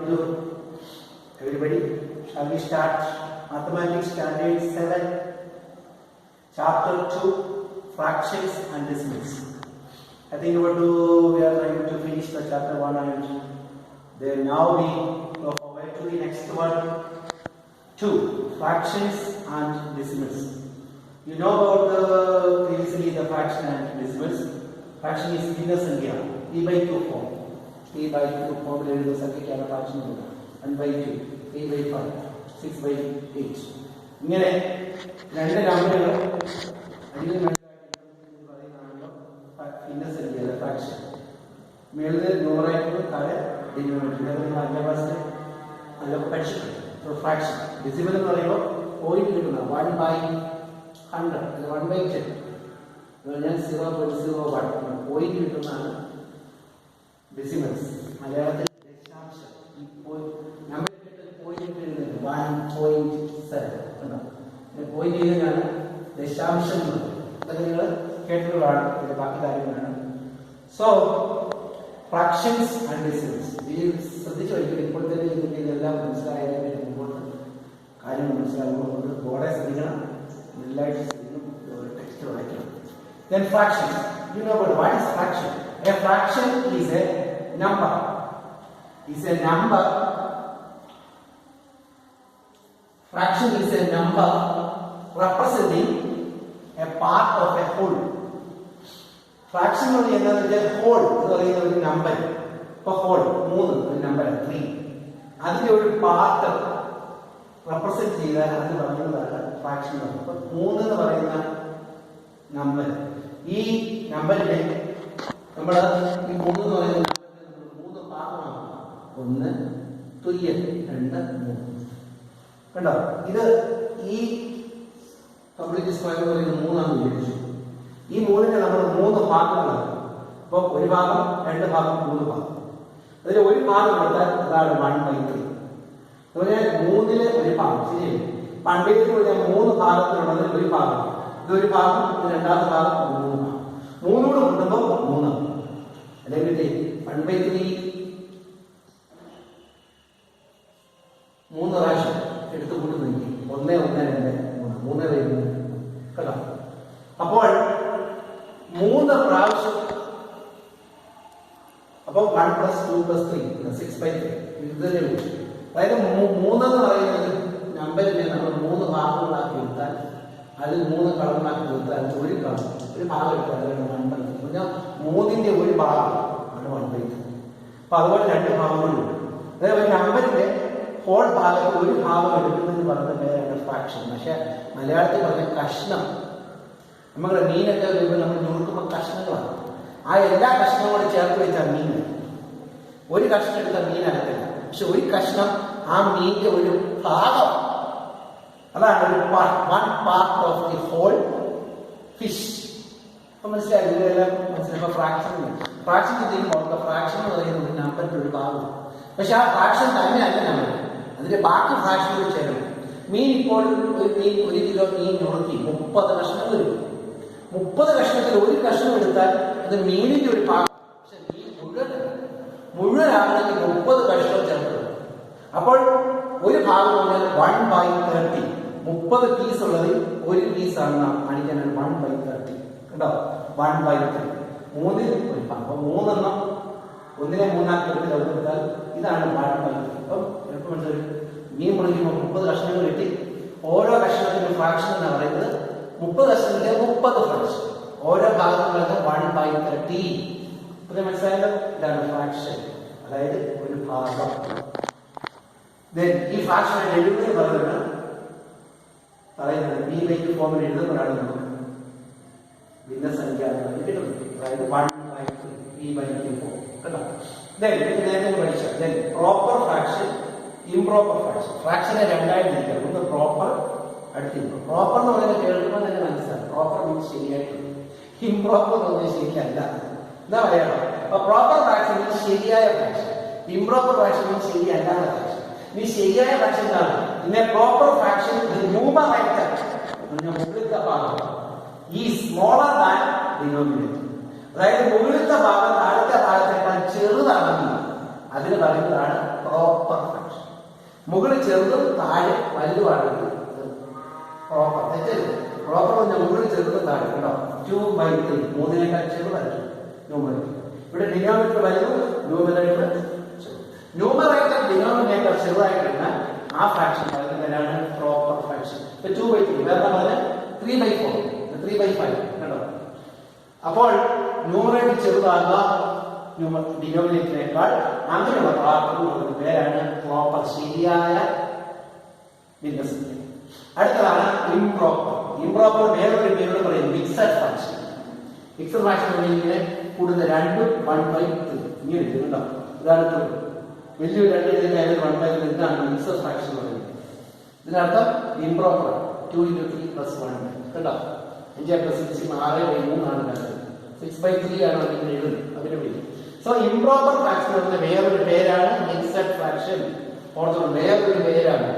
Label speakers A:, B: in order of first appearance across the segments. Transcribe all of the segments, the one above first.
A: to do? Everybody, shall we start Mathematics Standard 7, Chapter 2, Fractions and Decimals. I think we are trying to finish the chapter 1 and then now we go forward to the next one, 2, Fractions and Decimals. You know about previously the fraction and decimals. Fraction is inner संख्या p by 2 form. p by 2 form ले लो संख्या क्या fraction होगा 1 by 2, 3 by 5, 6 by 8. इങ്ങനെ രണ്ട് നമ്പറുകൾ അതിൽ പറയുന്നതാണല്ലോ inner സംഖ്യ fraction. മേളിൽ ന്യൂമറേറ്റർ താഴെ ഡിനോമിനേറ്റർ. ഇത് നിങ്ങൾ അഞ്ചാം ക്ലാസ്സിൽ നല്ല പഠിച്ചിട്ടുണ്ട്. അപ്പോൾ ഫ്രാക്ഷൻ ഡെസിമൽ എന്ന് പറയുമ്പോൾ പോയിന്റ് കിട്ടുന്ന 1 by 100 അല്ല 1 by 10 ഞാൻ 0.01 പോയിന്റ് കിട്ടുന്നതാണ് ഡെസിമൽസ്. മലയാളത്തിൽ ദശാംശം. ഇപ്പോൾ നമ്പർ പോയിന്റ് എഴുതുന്നത് 1.7 കണ്ടോ. പോയിന്റ് ചെയ്യുന്നതാണ് ദശാംശം. അതൊക്കെ നിങ്ങൾ കേട്ടിട്ടുള്ളതാണ്. ഇതിന്റെ ബാക്കി കാര്യങ്ങളാണ്. സോ ഫ്രാക്ഷൻസ് ആൻഡ് ഡെസിമൽസ് ഈ ശ്രദ്ധിച്ചു വയ്ക്കും. ഇപ്പോൾ തന്നെ ഇതിന്റെ ഇതെല്ലാം മനസ്സിലായതിന് മുമ്പോട്ട് കാര്യങ്ങൾ മനസ്സിലാകുമ്പോൾ ബോർഡെ ശ്രദ്ധിക്കണം. Then fractions. You know what is fraction? A fraction is a number. Is a number. Fraction is a number representing a part of a whole. Fraction എന്ന് പറയുന്നത് whole എന്ന് പറയുന്ന ഒരു നമ്പർ. ഇപ്പൊ whole 3 ഒരു നമ്പർ 3. അതിന്റെ ഒരു പാർട്ട് റെപ്രസെന്റ് ചെയ്താൽ അത് പറയുന്നതാണ് ഫ്രാക്ഷൻ. അപ്പൊ 3 എന്ന് പറയുന്ന നമ്പർ ഈ നമ്പറിനെ നമ്മൾ ഈ 3 എന്ന് പറയുന്ന നമ്പറിനെ 3 ഭാഗമാണ്. 1 തുല്യം 2 3 കണ്ടോ. ഇത് ഈ കംപ്ലീറ്റ് സ്ക്വയർ എന്ന് പറയുന്നത് 3 ആണെന്ന് വിചാരിച്ചു. ഈ 3നെ നമ്മൾ 3 ഭാഗങ്ങളാണ്. അപ്പോൾ ഒരു ഭാഗം 2 ഭാഗം 3 ഭാഗം. അതിൽ ഒരു ഭാഗം എടുത്താൽ അതാണ് 1/3. അതുപോലെ 3ലെ ഒരു ഭാഗം ശരിയല്ലേ. പണ്ടേക്ക് പറഞ്ഞാൽ 3 ഭാഗത്തിലുള്ളത് ഒരു ഭാഗം. ഇതൊരു ഭാഗം, ഇത് രണ്ടാമത്തെ ഭാഗം, 3 ഭാഗം. 3 കൂടെ കൂട്ടുമ്പോൾ 3 അല്ലെങ്കിൽ 1/3 3 പ്രാവശ്യം എടുത്ത് കൂട്ടുന്നെങ്കിൽ 1 1 2 3 3 കേട്ടോ. അപ്പോൾ 3 പ്രാവശ്യം അപ്പോൾ 1 + 2 + 3 6/3 ഇതല്ലേ ഉള്ളൂ. അതായത് 3 എന്ന് പറയുന്നത് നമ്പറിനെ നമ്മൾ 3 ഭാഗങ്ങളാക്കി എടുത്താൽ അതിൽ 3 കളങ്ങളാക്കി എടുത്താൽ ഒരു കളർ ഒരു ഭാഗം എടുത്താൽ 1/3. പറഞ്ഞാൽ 3ന്റെ ഒരു ഭാഗം ആണ് 1/3. അപ്പൊ അതുപോലെ 2 ഭാഗങ്ങളുണ്ട്. അതായത് ഒരു നമ്പറിന്റെ ഹോൾ ഭാഗത്ത് ഒരു ഭാഗം എടുക്കുന്നതെന്ന് പറയുന്ന പേരാണ് ഫ്രാക്ഷൻ. പക്ഷെ മലയാളത്തിൽ പറഞ്ഞ കഷ്ണം. നമ്മുടെ മീനൊക്കെ വരുമ്പോൾ നമ്മൾ നുറുക്കുമ്പോൾ കഷ്ണങ്ങളാണ്. ആ എല്ലാ കഷ്ണങ്ങളും ചേർത്ത് വെച്ചാൽ മീൻ. ഒരു കഷ്ണം എടുത്താൽ മീനകത്തില്ല. പക്ഷെ ഒരു കഷ്ണം ആ മീനിന്റെ ഒരു ഭാഗം. അതാണ് ഒരു one part of the whole fish. അപ്പൊ മനസ്സിലായി ഇതെല്ലാം മനസ്സിലായി. ഫ്രാക്ഷൻ ചെയ്യുമ്പോൾ ഫ്രാക്ഷൻ എന്ന് പറയുന്നത് ഒരു നമ്പറിന്റെ ഒരു ഭാഗം. പക്ഷെ ആ ഫ്രാക്ഷൻ തന്നെയല്ല നമ്പർ, അതിന്റെ ബാക്കി ഫ്രാക്ഷനുകൾ ചേരണം. മീൻ ഇപ്പോൾ ഒരു കിലോ മീൻ നുറുക്കി 30 കഷ്ണം വരും. 30 കഷ്ണത്തിൽ ഒരു കഷ്ണം എടുത്താൽ അത് മീനിന്റെ ഒരു ഭാഗം. പക്ഷെ മീൻ മുഴുവനാണെങ്കിൽ 30 കഷ്ണം ചേർത്ത്. അപ്പോൾ ഒരു ഭാഗം പറഞ്ഞാൽ 1/30. 30 പീസ് ഉള്ളതിൽ ഒരു പീസാണ് നാം കാണിക്കാനാണ് 1/30 കേട്ടോ. 1/3 3ൽ ഒരു ഭാഗം. അപ്പൊ 3 എണ്ണം 1നെ 3 ആക്കി എടുത്താൽ ഇതാണ് 1/3. അപ്പം എളുപ്പം മനസ്സിലായി. മീൻ മുറിക്കുമ്പോൾ 30 കഷ്ണങ്ങൾ കിട്ടി. ഓരോ കഷ്ണത്തിന്റെ ഫ്രാക്ഷൻ എന്ന് പറയുന്നത് 30 കഷ്ണത്തിന്റെ 30 ഫ്രാക്ഷൻ. ഓരോ ഭാഗത്തുള്ളത് 1/30. ഇത് മനസ്സിലായല്ലോ. ഇതാണ് ഫ്രാക്ഷൻ, അതായത് ഒരു ഭാഗം. ഈ ഫ്രാക്ഷൻ എഴുതുന്നത് പറയുന്നത് b/2 ഫോമിൽ എഴുതുമ്പോഴാണ് നമുക്ക് ഭിന്നസംഖ്യ കിട്ടുന്നത്. അതായത് 1/3 b/2 ഫോം കേട്ടോ. നേരത്തെ പഠിച്ച പ്രോപ്പർ ഫ്രാക്ഷൻ, ഇംപ്രോപ്പർ ഫ്രാക്ഷൻ. ഫ്രാക്ഷനെ രണ്ടായി തിരിക്കാം. ഒന്ന് പ്രോപ്പർ, അടുത്ത് ഇംപ്രോപ്പർ. പ്രോപ്പർ എന്ന് പറയുന്നത് കേൾക്കുമ്പോൾ തന്നെ മനസ്സിലാവും. പ്രോപ്പർ മീൻസ് ശരിയായിട്ട്. ഇംപ്രോപ്പർ എന്ന് പറഞ്ഞാൽ ശരിയല്ല എന്താ പറയാ. അപ്പൊ പ്രോപ്പർ ഫ്രാക്ഷൻ മീൻസ് ശരിയായ ഫ്രാക്ഷൻ, ഇംപ്രോപ്പർ ഫ്രാക്ഷൻ മീൻസ് ശരിയല്ലാത്ത ഫ്രാക്ഷൻ. ഇനി ശരിയായ ഫ്രാക്ഷൻ എന്താണ്? പിന്നെ പ്രോപ്പർ ഫ്രാക്ഷൻ ന്യൂമറേറ്റർ മുകളിലത്തെ ഭാഗം ഈ സ്മോളർ ദാൻ ഡിനോമിനേറ്റർ. അതായത് മുകളിലത്തെ ഭാഗം താഴത്തെ ഭാഗത്തേക്കാൾ ചെറുതാണെങ്കിൽ അതിന് പറയുന്നതാണ് പ്രോപ്പർ മുകളിൽ ചെറുതും താഴെ വലുതുമാണെങ്കിൽ പ്രോപ്പർ തെറ്റരുത്. പ്രോപ്പർ പറഞ്ഞാൽ മുകളിൽ ചെറുതും താഴെ കേട്ടോ. 2/3 3നേക്കാൾ ചെറുതായിരിക്കും ന്യൂമറേറ്റർ. ഇവിടെ ഡിനോമിനേറ്റർ വലുതും ന്യൂമറേറ്റർ ന്യൂമറേറ്റർ ഡിനോമിനേറ്റർ ചെറുതായി കഴിഞ്ഞാൽ ആ ഫ്രാക്ഷൻ പറയുന്നതിനാണ് പ്രോപ്പർ ഫ്രാക്ഷൻ. ഇപ്പൊ 2/3 വേറെ പറഞ്ഞാൽ 3/4 3/5 കേട്ടോ. അപ്പോൾ ന്യൂമറേറ്റർ ചെറുതാകുക ഡിനോമിനേറ്ററിനേക്കാൾ അങ്ങനെയുള്ള പ്രാർത്ഥന പേരാണ് പ്രോപ്പർ ശരിയായ ഭിന്നസംഖ്യ. അടുത്തതാണ് ഇംപ്രോപ്പർ. ഇംപ്രോപ്പർ വേറൊരു പേരോട് പറയും മിക്സഡ് ഫ്രാക്ഷൻ. മിക്സഡ് ഫ്രാക്ഷൻ ഇങ്ങനെ കൂടുന്ന 2 1/3 ഇങ്ങനെ ഇട്ടുണ്ടോ. ഇതാണ് വലിയൊരു 2 ഇതിനായാലും 1/3 ഇതാണ് മിക്സഡ് ഫ്രാക്ഷൻ പറയുന്നത്. ഇതിനർത്ഥം ഇംപ്രോപ്പർ 2 × 3 + 1 കേട്ടോ. 5 + 6 6/3 ആണ് വരുന്നത്. 6/3 ആണ് അതിന് എഴുതുന്നത്. അതിന് വേണ്ടി സോ ഇംപ്രോപ്പർ ഫ്രാക്ഷൻ എന്ന വേറൊരു പേരാണ് മിക്സഡ് ഫ്രാക്ഷൻ. ഓർത്തോളൂ, വേറൊരു പേരാണ്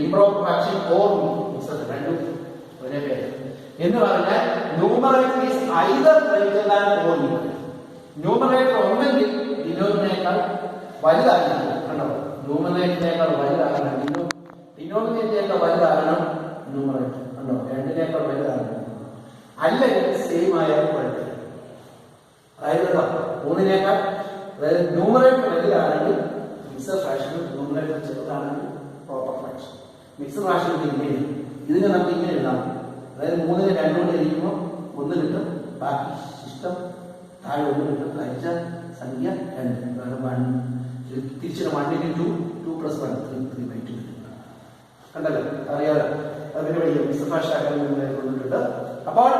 A: ഇംപ്രോപ്പർ ഫ്രാക്ഷൻ ഓർ മിക്സഡ്. രണ്ടും ഒരേ പേര് എന്ന് പറഞ്ഞാൽ numerator is either greater than or equal. Numerator ഒന്നെങ്കിൽ ഡിനോമിനേറ്റർ വലുതാകണം കണ്ടോ. ന്യൂമറേറ്ററിനേക്കാൾ വലുതാകണം ഡിനോമിനേറ്ററിനേക്കാൾ വലുതാകണം ന്യൂമറേറ്റർ കണ്ടോ. 2നേക്കാൾ വലുതാകണം. അല്ലെങ്കിൽ സെയിം ആയാലും കുഴപ്പമില്ല. അതായത് 3നേക്കാൾ അതായത് ന്യൂമറേറ്റർ വലുതാണെങ്കിൽ മിക്സഡ് ഫ്രാക്ഷൻ, ന്യൂമറേറ്റർ ചെറുതാണെങ്കിൽ പ്രോപ്പർ ഫ്രാക്ഷൻ. മിക്സഡ് ഫ്രാക്ഷൻ ഇങ്ങനെ ഇതിനെ നമുക്ക് ഇങ്ങനെ എഴുതാം. അതായത് 3നെ 2 കൊണ്ട് ഇരിക്കുമ്പോൾ 1 കിട്ടും, ബാക്കി ശിഷ്ടം താഴെ 1 കിട്ടും, അയച്ച സംഖ്യ 2. അതാണ് 1. തിരിച്ചു 1 × 2 2 + 1 3/2 കണ്ടല്ലോ. അറിയാതെ അതിന് വഴി മിക്സഡ് ഫ്രാക്ഷൻ ആക്കാൻ കൊണ്ടിട്ടുണ്ട്. അപ്പോൾ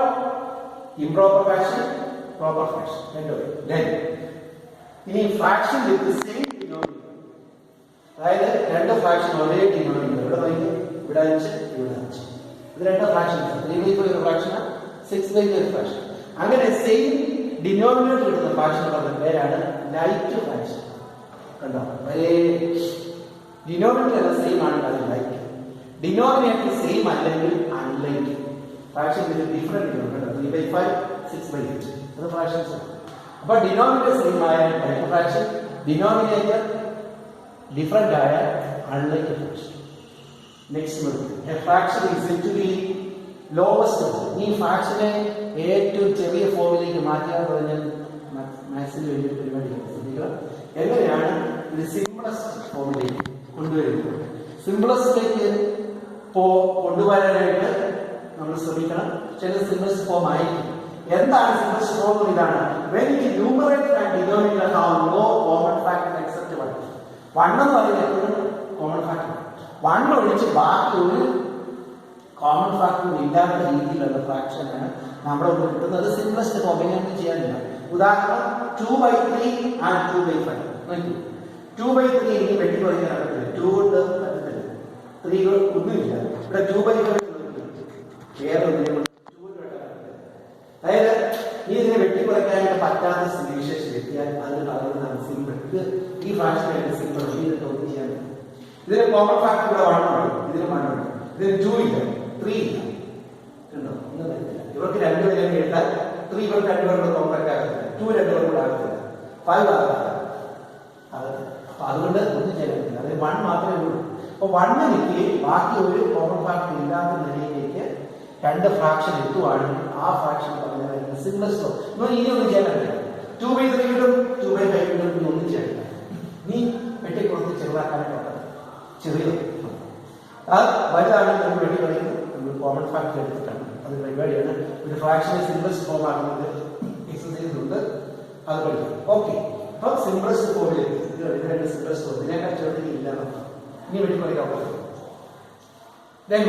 A: ഇംപ്രോപ്പർ ഫ്രാക്ഷൻ, പ്രോപ്പർ ഫ്രാക്ഷൻ ഇനി ഫ്രാക്ഷൻ വിത്ത് സെയിം ഡിനോമിനേറ്റർ. അതായത് 2 ഫ്രാക്ഷൻ ഒരേ ഡിനോമിനേറ്റർ. ഇവിടെ നോക്കി, ഇവിടെ 5 ഇവിടെ 5. ഇത് 2 ഫ്രാക്ഷൻ. 3/4 ഒരു ഫ്രാക്ഷൻ, 6/3 ഒരു ഫ്രാക്ഷൻ. അങ്ങനെ സെയിം ഡിനോമിനേറ്റർ കിട്ടുന്ന ഫ്രാക്ഷൻ പറഞ്ഞ പേരാണ് ലൈറ്റ് ഫ്രാക്ഷൻ കണ്ടോ. ഒരേ ഡിനോമിനേറ്റർ സെയിം ആണ് അത് ലൈറ്റ്. ഡിനോമിനേറ്റർ സെയിം അല്ലെങ്കിൽ unlike fraction with different denominator. 3/5 6/8 അത് ഫ്രാക്ഷൻസ്. അപ്പോൾ ഡിനോമിനേറ്റർ സെയിം ആയ ലൈറ്റ് ഫ്രാക്ഷൻ, ഡിനോമിനേറ്റർ ഡിഫറെന്റ് ആയ unlike fraction. Next a fraction is said to be lowest form. ഈ ഫ്രാക്ഷനെ ഏറ്റവും ചെറിയ ഫോമിലേക്ക് മാറ്റുക എന്ന് പറഞ്ഞാൽ മാത്സിന് വലിയ പരിപാടിയാണ്. ശ്രദ്ധിക്കണം, എങ്ങനെയാണ് ഇത് സിംപ്ലസ്റ്റ് ഫോമിലേക്ക് കൊണ്ടുവരുന്നത്. സിംപ്ലസ്റ്റിലേക്ക് കൊണ്ടുവരാനായിട്ട് നമ്മൾ ശ്രമിക്കണം. ചില സിംപ്ലസ്റ്റ് ഫോം ആയിരിക്കും. എന്താണ് സിംപ്ലസ്റ്റ് ഫോം? ഇതാണ് when the numerator and denominator have no common factor except 1. 1 എന്ന് പറയുന്നത് എപ്പോഴും കോമൺ ഫാക്ടർ. 1 ഒഴിച്ച് ബാക്കി ഒരു കോമൺ ഫാക്ടർ ഇല്ലാത്ത രീതിയിലുള്ള ഫ്രാക്ഷനാണ് നമ്മുടെ കിട്ടുന്നത്. സിംപ്ലസ്റ്റ് ഫോം എങ്ങനെ ചെയ്യാനില്ല. ഉദാഹരണം 2/3 and 2/5. 2/3 എനിക്ക് വെട്ടിക്കുറയ്ക്കാൻ നടക്കത്തില്ല. 2 കൊണ്ട് പറ്റത്തില്ല. 3 ഒന്നുമില്ല. ഇവിടെ 2/5 വേറെ ഒന്നിനും അതായത് ഈ ഇതിനെ വെട്ടിക്കുറയ്ക്കാനായിട്ട് പറ്റാത്ത സ്ഥിതിവിശേഷം എത്തിയാൽ അതിന് പറയുന്നതാണ് സിമ്പിൾ. ഇത് ഈ ഫ്രാക്ഷനായിട്ട് സിമ്പിൾ. ഇതിനൊക്കെ ഒന്നും ചെയ്യാൻ പറ്റും. ഇതിന് കോമൺ ഫാക്ടർ ഇവിടെ 1 ഉണ്ട്, ഇതിന് 1 ഉണ്ട്, ഇതിന് 2 ഇല്ല, 3 ഇല്ല. ഉണ്ടോ? ഒന്നും പറ്റില്ല. ഇവർക്ക് 2 പേരെ കേട്ടാൽ 3 ഇവർക്ക് 2 പേരുടെ കോമ്പാക്ട് ആകത്തില്ല, 2 2 പേരും കൂടെ ആകത്തില്ല, 5 ആകത്തില്ല. അപ്പൊ അതുകൊണ്ട് ഒന്നും ചെയ്യാൻ പറ്റില്ല. അതായത് 1 മാത്രമേ ഉള്ളൂ. അപ്പൊ 1 നിൽക്കി ബാക്കി ഒരു കോമൺ ഫാക്ടർ ഇല്ലാത്ത നിലയിലേക്ക് 2 ഫ്രാക്ഷൻ എത്തുവാണെങ്കിൽ ആ ഫ്രാക്ഷൻ പറഞ്ഞാൽ സിംപ്ലസ്റ്റ് ഫോം. ഇനി ഒന്നും ചെയ്യാൻ പറ്റില്ല. 2/3 കിട്ടും, 2/5 കിട്ടും, ഒന്നും ചെയ്യാനില്ല. നീ വെട്ടിക്കുറച്ച് ചെറുതാക്കാനായിട്ട് ചെറിയത് അത് വലുതാണെങ്കിൽ നമ്മൾ വെട്ടിക്കുറയ്ക്കുന്നത് നമ്മൾ കോമൺ ഫാക്ടർ എടുത്തിട്ടാണ്. അത് പരിപാടിയാണ്. ഒരു ഫ്രാക്ഷനെ സിംപ്ലസ്റ്റ് ഫോം ആക്കുന്നത് എക്സസൈസ് ഉണ്ട്, അത് പഠിക്കും. ഓക്കെ, അപ്പം സിംപ്ലസ്റ്റ് ഫോമിലേക്ക് ഇത് സിംപ്ലസ്റ്റ് ഫോം ഇതിനേക്കാൾ ചെറുതിന് ഇല്ല. ഇനി വെട്ടിക്കുറയ്ക്കാൻ പറ്റും.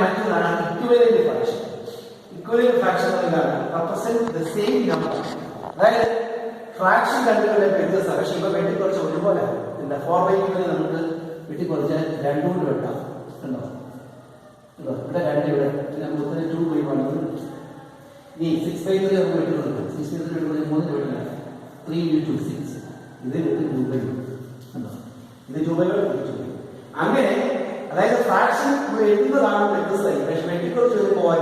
A: മറ്റൊന്നാണ് ഇക്വിവലന്റ് ഫ്രാക്ഷൻ. ഇക്വിവലന്റ് ഫ്രാക്ഷൻ എന്താണ്? Represent the same number. അതായത് ഫ്രാക്ഷൻ കണ്ടുകളുടെ വ്യത്യസ്തം, പക്ഷെ ഇപ്പൊ വെട്ടിക്കുറച്ച് ഒരുപോലെ ഇല്ല. 4/2 നമുക്ക് വെട്ടിക്കുറച്ചാൽ 2 കൊണ്ട് വെട്ടാം. ഉണ്ടോ? ഇവിടെ 2 ഇവിടെ 2/1. ഈ 6/3 നമുക്ക് വെട്ടിക്കൊടുക്കാം. 6/3 വെട്ടിക്കൊടുക്കാൻ 3 വെട്ടില്ല. 3 × 2 6. ഇത് 2/2. ഉണ്ടോ? ഇത് 2/2. അങ്ങനെ അതായത് ഫ്രാക്ഷൻ എഴുതുന്നതാണ് വ്യത്യസ്തമായി. പക്ഷെ വെട്ടിക്കുറച്ച് വരുമ്പോൾ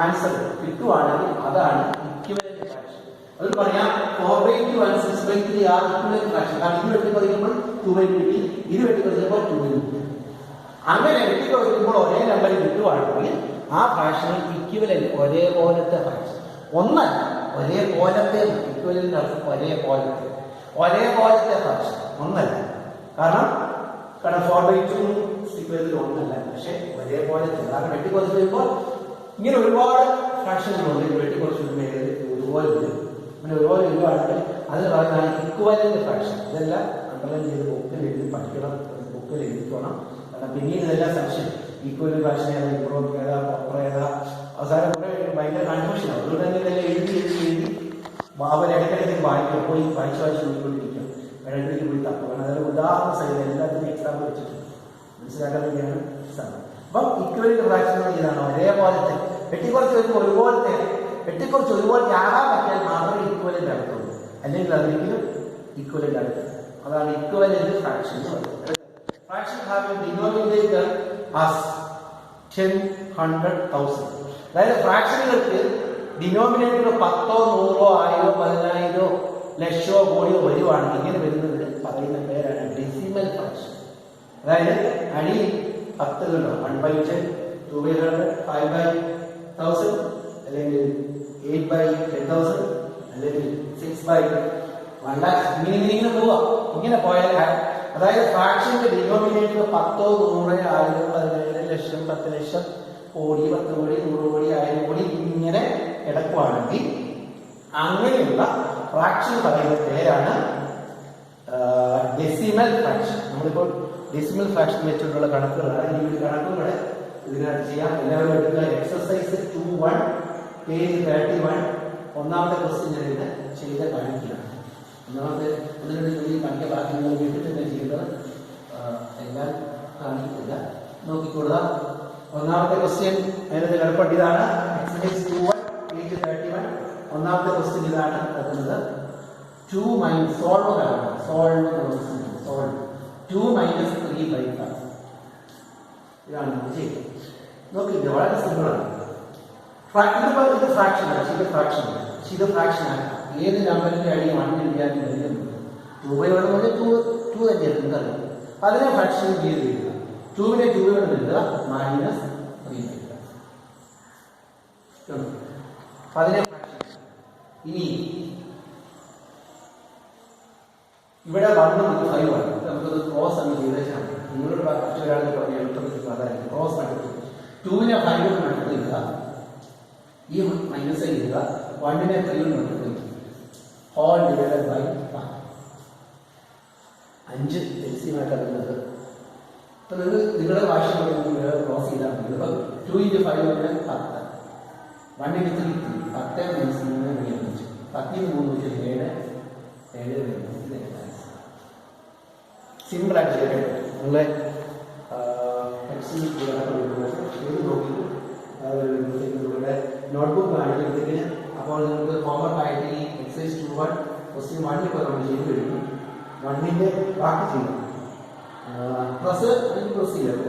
A: ആൻസർ കിട്ടുവാണെങ്കിൽ അതാണ് ഇക്വിവലന്റ് ഫ്രാക്ഷൻ. അത് പറയാം 4/2 and 6/3 ആ ഇക്വിവലന്റ് ഫ്രാക്ഷൻ. കാരണം ഇത് വെട്ടിക്കുറയ്ക്കുമ്പോൾ 2 കിട്ടി, ഇത് വെട്ടിക്കുറച്ചപ്പോൾ 2 കിട്ടി. അങ്ങനെ വെട്ടിക്കുറയ്ക്കുമ്പോൾ ഒരേ നമ്പർ കിട്ടുവാണെങ്കിൽ ആ ഫ്രാക്ഷണൽ ഇക്വിവലന്റ് ഒരേപോലത്തെ ഫ്രാക്ഷൻ, ഒന്നല്ല ഒരേപോലത്തെ, ഇക്വിവലന്റ് അർത്ഥം ഒരേപോലത്തെ ഫ്രാക്ഷൻ, ഒന്നല്ല. കാരണം 4/2 ഇക്വലന്റ് ഒന്നല്ല, പക്ഷെ ഒരേപോലത്തെ. കാരണം വെട്ടിക്കുറച്ച് വരുമ്പോൾ ഇങ്ങനെ ഒരുപാട് ഫ്രാക്ഷനുകളുണ്ട്, വെട്ടിക്കുറച്ച് വരുമ്പോൾ ഒരുപോലെ വരും. അങ്ങനെ ഒരുപോലെ വരുവാണെങ്കിൽ അതിന് പറയുന്നതാണ് ഇക്വലന്റ് ഫ്രാക്ഷൻ. ഇതെല്ലാം അണ്ടർലൈൻ ചെയ്ത് ബുക്കിൽ എഴുതി പഠിക്കണം, ബുക്കിൽ എഴുതിക്കണം. കാരണം പിന്നീട് ഇതെല്ലാം സംശയം, ഈക്വലന്റ് ഫ്രാക്ഷൻ ഏതാ, ഇംപ്രൂവ് ഏതാ, പ്രോപ്പർ ഏതാ, അവസാനം കുറെ ഭയങ്കര കൺഫ്യൂഷനാണ്. അതുകൊണ്ട് തന്നെ ഇതെല്ലാം എഴുതി ബാബൻ ഇടയ്ക്കിടയ്ക്ക് വായിക്കും, പോയി വായിച്ച് നോക്കിക്കൊണ്ടിരിക്കും, ഇടയ്ക്കിടയ്ക്ക് പോയി തപ്പും. കാരണം അതൊരു ഉദാഹരണ സഹിതം എല്ലാത്തിനും എക്സാമ്പിൾ വെച്ചിട്ടുണ്ട്, മനസ്സിലാക്കാൻ വേണ്ടിയാണ് സാധനം. അപ്പം ഇക്വലന്റ് ഫ്രാക്ഷൻ ഇതാണ്, ഒരേപോലത്തെ. വെട്ടിക്കുറച്ച് വരുമ്പോൾ ഒരുപോലത്തെ, വെട്ടിക്കുറച്ച് ഒരുപോലത്തെ ആകാൻ പറ്റിയാൽ മാത്രമേ ഇക്വലന്റ് ആകത്തുള്ളൂ, അല്ലെങ്കിൽ അതൊരിക്കലും ഇക്വലന്റ് ആകത്തില്ല. അതാണ് ഇക്വലന്റ് ഫ്രാക്ഷൻ എന്ന് പറയുന്നത്. Fraction having denominator as 10, 100, 1000. അതായത് ഫ്രാക്ഷനുകൾക്ക് ഡിനോമിനേറ്റർ 10, 100, 1000, 10,000, ലക്ഷോ കോടിയോ വരുവാണെങ്കിൽ ഇങ്ങനെ വരുന്നത് പറയുന്ന പേരാണ് ഡെസിമൽ ഫ്രാക്ഷൻ. അതായത് അടി 10 കണ്ടോ, 1/10, 2/100, 5/1000, അല്ലെങ്കിൽ 8/10,000, അല്ലെങ്കിൽ 6/1,00,000. ഇങ്ങനെ പോവാം. ഇങ്ങനെ പോയാൽ അതായത് ഫ്രാക്ഷന്റെ ഡിനോമിനേറ്റർ 10, 100, 1000, 10,000, ലക്ഷം, 10 ലക്ഷം, കോടി, 10 കോടി, 100 കോടി, 1000 കോടി ഇങ്ങനെ കിടക്കുവാണെങ്കിൽ അങ്ങനെയുള്ള ഫ്രാക്ഷൻ പറയുന്ന പേരാണ് ഡെസിമൽ ഫ്രാക്ഷൻ. നമ്മളിപ്പോൾ ഡെസിമൽ ഫ്രാക്ഷൻ വെച്ചിട്ടുള്ള കണക്കുകളാണ്. ഈ കണക്കുകളെ ഇതിനകത്ത് ചെയ്യാം. എല്ലാവരും എടുക്കുക. Exercise 2.1 page 31. ഒന്നാമത്തെ ക്വസ്റ്റ്യൻ ഞാൻ ഇത് ചെയ്ത് കാണിക്കുകയാണ്. ഒന്നാമത്തെ 1-2 ജോലി കാണിക്കുക, ബാക്കി നിങ്ങൾ വീട്ടിൽ തന്നെ ചെയ്യേണ്ടത്, എല്ലാം കാണിക്കില്ല, നോക്കിക്കൊള്ളുക. ഒന്നാമത്തെ ക്വസ്റ്റ്യൻ അതിനകത്ത് എളുപ്പം ഇതാണ്. Exercise 2.1 page 31. ഒന്നാമത്തെ ക്വസ്റ്റ്യൻ ഇതാണ് തരുന്നത്. 2 - സോൾവ് 2 - 3/5. ഇതാണ് ചെയ്യുന്നത്. നോക്കിയിട്ട് വളരെ സിമ്പിളാണ്. ഇത് ഫ്രാക്ഷനാണ്, ഇത് ഫ്രാക്ഷൻ ആണ്. ഏത് നമ്പറിന്റെ അടി 1 ഇല്ലാതെ വരുന്നുണ്ട്. 2/1 2 തന്നെയാണ് നിങ്ങൾക്കറിയാം. അതിനെ ഫ്രാക്ഷൻ ചെയ്ത് എഴുതുക. 2നെ 2 കൊണ്ട് എഴുതുക, -3/5. അതിനെ ഫ്രാക്ഷൻ. ഇനി ഇവിടെ 1 ഇത് 5 ആണ്. നമുക്കത് ക്രോസ് അങ്ങ് ചെയ്തേച്ചാൽ നിങ്ങളോട് മറ്റൊരാളെ പറഞ്ഞ എളുപ്പത്തിൽ അതായത് ക്രോസ് മൾട്ടിപ്ലൈ. 2നെ 5 കൊണ്ട് മൾട്ടിപ്ലൈ ചെയ്യുക, ഈ മൈനസ് ചെയ്യുക, 1നെ 3 കൊണ്ട് മൾട്ടിപ്ലൈ ചെയ്യുക, ഹോൾ ഡിവൈഡഡ് ബൈ 5 എൽസിയമായിട്ടാണ് വരുന്നത്. അപ്പോൾ നിങ്ങളുടെ ഭാഷ ക്രോസ് ചെയ്താൽ മതി. ഇപ്പോൾ 2 × 5 10, 1 × 3 10 - 3 5, 10 × 3 7 സിമ്പിൾ ആയിട്ട് ചെയ്യാൻ നിങ്ങളെ നിങ്ങളുടെ നോട്ട്ബുക്ക് കാണിക്കുന്നതിന്. അപ്പോൾ നിങ്ങൾക്ക് ഹോംവർക്ക് ആയിട്ട് ഈ എക്സസൈസ് 2.1 ക്വസ്റ്റ്യൻ 1 ഇപ്പോൾ നമ്മൾ ചെയ്ത് കഴിഞ്ഞു. 1ന്റെ ബാക്കി ചെയ്യും, പ്രസ് ചെയ്യാം.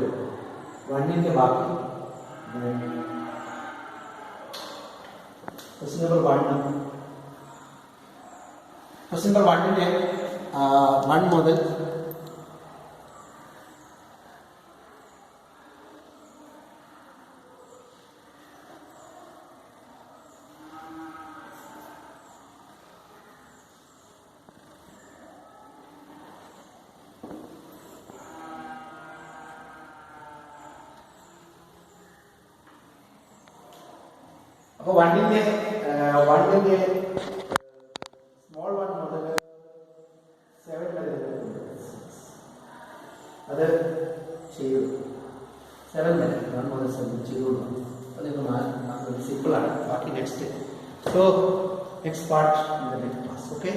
A: 1ന്റെ ബാക്കി ക്വസ്റ്റ്യൻ നമ്പർ 1ന്റെ 1 മുതൽ അപ്പോൾ 1ന്റെ സ്മോൾ 1 മുതൽ 7 വരെ അത് ചെയ്തു. 7 വരെ 1 മുതൽ 7 ചെയ്തു. അത് സിമ്പിളാണ്. ബാക്കി next. So next part in the next class. Okay.